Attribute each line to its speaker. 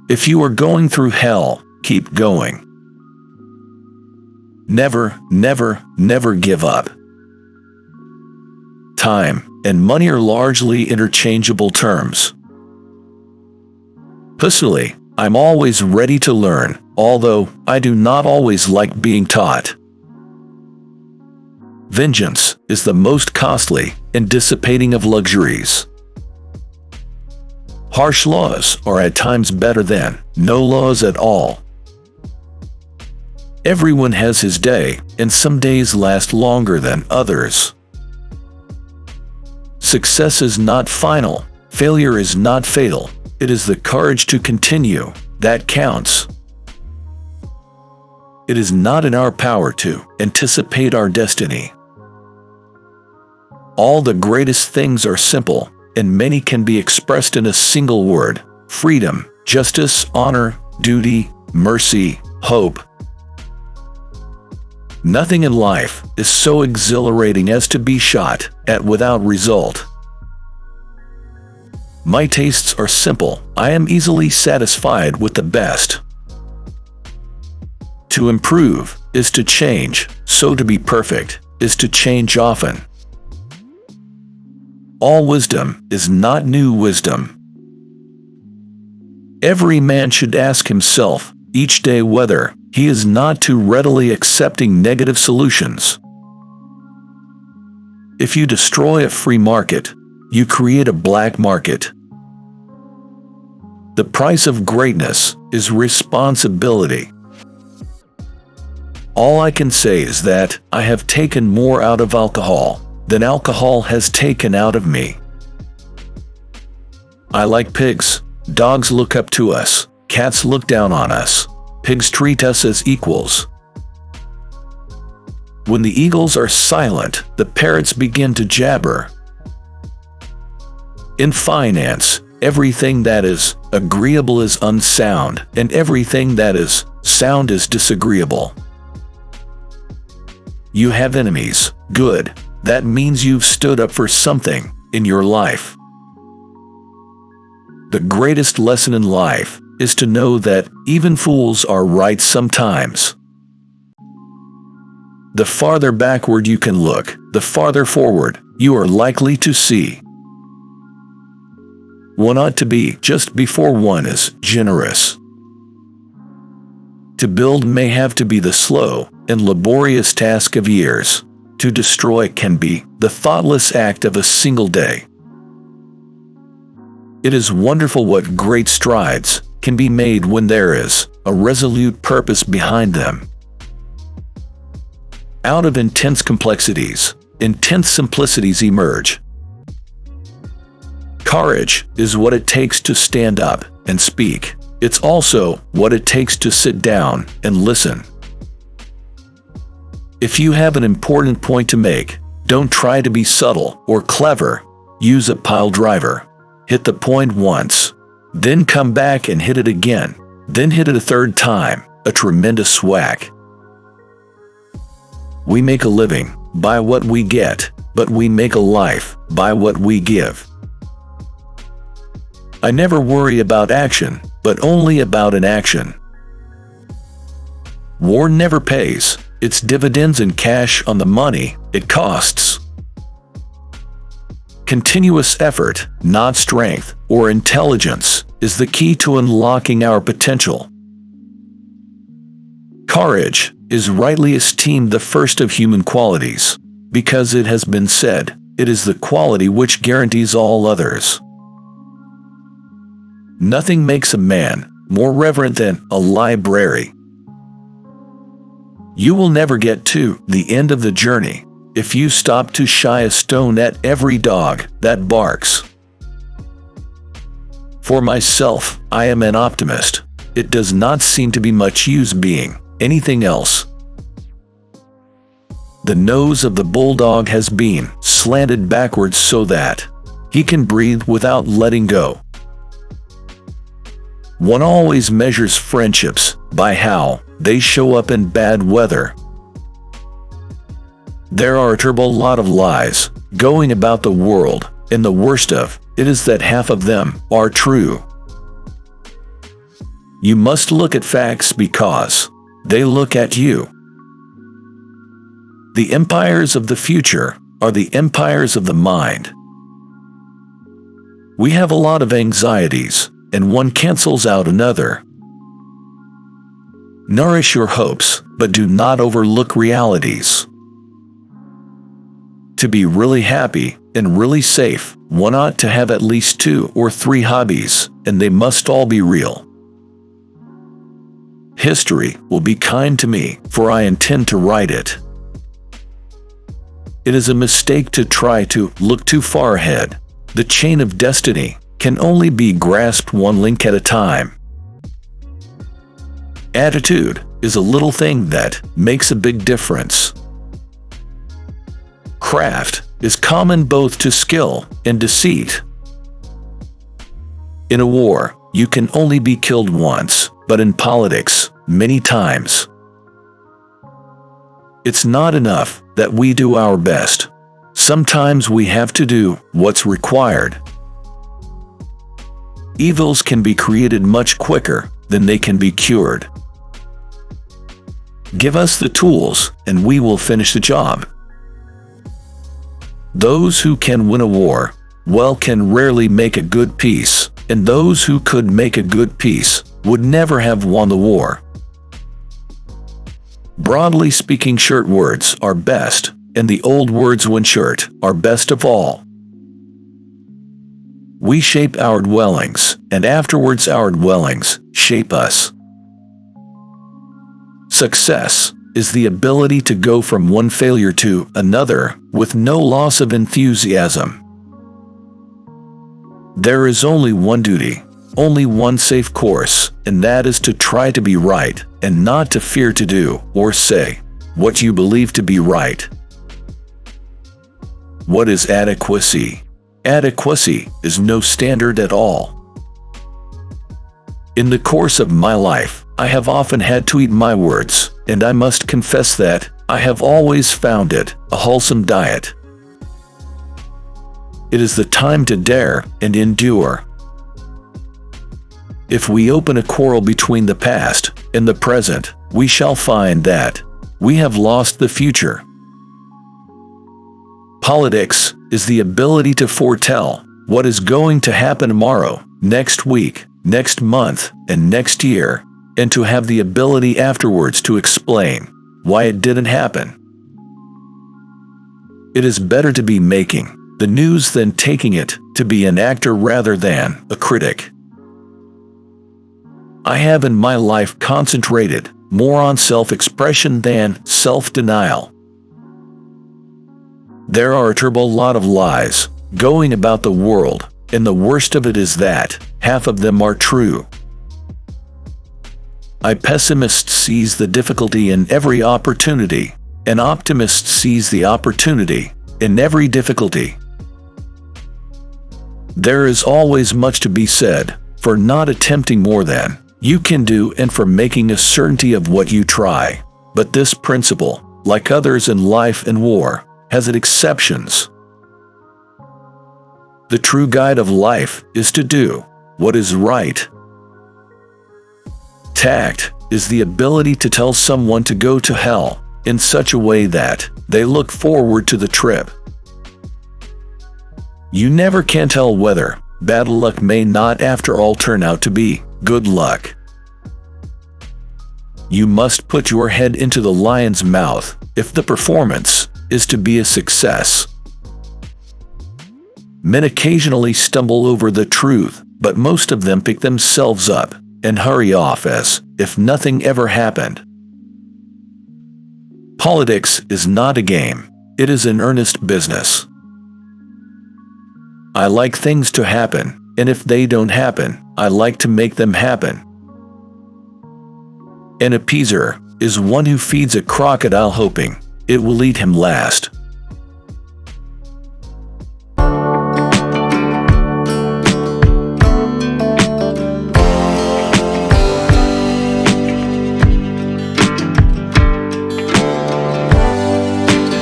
Speaker 1: If you are going through hell, keep going. Never, never, never give up. Time and money are largely interchangeable terms. Personally, I'm always ready to learn, although I do not always like being taught. Vengeance is the most costly and dissipating of luxuries. Harsh laws are at times better than no laws at all. Everyone has his day, and some days last longer than others. Success is not final. Failure is not fatal. It is the courage to continue that counts. It is not in our power to anticipate our destiny. All the greatest things are simple, and many can be expressed in a single word: freedom, justice, honor, duty, mercy, hope. Nothing in life is so exhilarating as to be shot at without result. My tastes are simple. I am easily satisfied with the best. To improve is to change, so to be perfect is to change often. All wisdom is not new wisdom. Every man should ask himself each day whether he is not too readily accepting negative solutions. If you destroy a free market, you create a black market. The price of greatness is responsibility. All I can say is that I have taken more out of alcohol than alcohol has taken out of me. I like pigs. Dogs look up to us. Cats look down on us. Pigs treat us as equals. When the eagles are silent, the parrots begin to jabber. In finance, everything that is agreeable is unsound, and everything that is sound is disagreeable. You have enemies. Good. That means you've stood up for something in your life. The greatest lesson in life is to know that even fools are right sometimes. The farther backward you can look, the farther forward you are likely to see. One ought to be just before one is generous. To build may have to be the slow and laborious task of years. To destroy can be the thoughtless act of a single day. It is wonderful what great strides can be made when there is a resolute purpose behind them. Out of intense complexities, intense simplicities emerge. Courage is what it takes to stand up and speak. It's also what it takes to sit down and listen. If you have an important point to make, don't try to be subtle or clever. Use a pile driver. Hit the point once, then come back and hit it again, then hit it a third time, a tremendous whack. We make a living by what we get, but we make a life by what we give. I never worry about action, but only about inaction. War never pays its dividends in cash on the money it costs. Continuous effort, not strength or intelligence, is the key to unlocking our potential. Courage is rightly esteemed the first of human qualities, because it has been said, it is the quality which guarantees all others. Nothing makes a man more reverent than a library. You will never get to the end of the journey if you stop to shy a stone at every dog that barks. For myself, I am an optimist. It does not seem to be much use being anything else. The nose of the bulldog has been slanted backwards so that he can breathe without letting go. One always measures friendships by how they show up in bad weather. There are a terrible lot of lies going about the world, and the worst of it is that half of them are true. You must look at facts because they look at you. The empires of the future are the empires of the mind. We have a lot of anxieties, and one cancels out another. Nourish your hopes, but do not overlook realities. To be really happy and really safe, one ought to have at least 2 or 3 hobbies, and they must all be real. History will be kind to me, for I intend to write it. It is a mistake to try to look too far ahead. The chain of destiny can only be grasped one link at a time. Attitude is a little thing that makes a big difference. Craft is common both to skill and deceit. In a war, you can only be killed once, but in politics, many times. It's not enough that we do our best. Sometimes we have to do what's required. Evils can be created much quicker than they can be cured. Give us the tools, and we will finish the job. Those who can win a war, well, can rarely make a good peace, and those who could make a good peace would never have won the war. Broadly speaking, shirt words are best, and the old words when shirt are best of all. We shape our dwellings, and afterwards our dwellings shape us. Success is the ability to go from one failure to another with no loss of enthusiasm. There is only one duty, only one safe course, and that is to try to be right and not to fear to do or say what you believe to be right. What is adequacy? Adequacy is no standard at all. In the course of my life, I have often had to eat my words, and I must confess that I have always found it a wholesome diet. It is the time to dare and endure. If we open a quarrel between the past and the present, we shall find that we have lost the future. Politics is the ability to foretell what is going to happen tomorrow, next week, next month, and next year, and to have the ability afterwards to explain why it didn't happen. It is better to be making the news than taking it to be an actor rather than a critic. I have in my life concentrated more on self-expression than self-denial. There are a terrible lot of lies going about the world, and the worst of it is that half of them are true. A pessimist sees the difficulty in every opportunity. An optimist sees the opportunity in every difficulty. There is always much to be said for not attempting more than you can do and for making a certainty of what you try. But this principle, like others in life and war, has its exceptions. The true guide of life is to do what is right. Tact is the ability to tell someone to go to hell in such a way that they look forward to the trip. You never can tell whether bad luck may not after all turn out to be good luck. You must put your head into the lion's mouth if the performance is to be a success. Men occasionally stumble over the truth, but most of them pick themselves up and hurry off as if nothing ever happened. Politics is not a game, it is an earnest business. I like things to happen, and if they don't happen, I like to make them happen. An appeaser is one who feeds a crocodile hoping it will eat him last.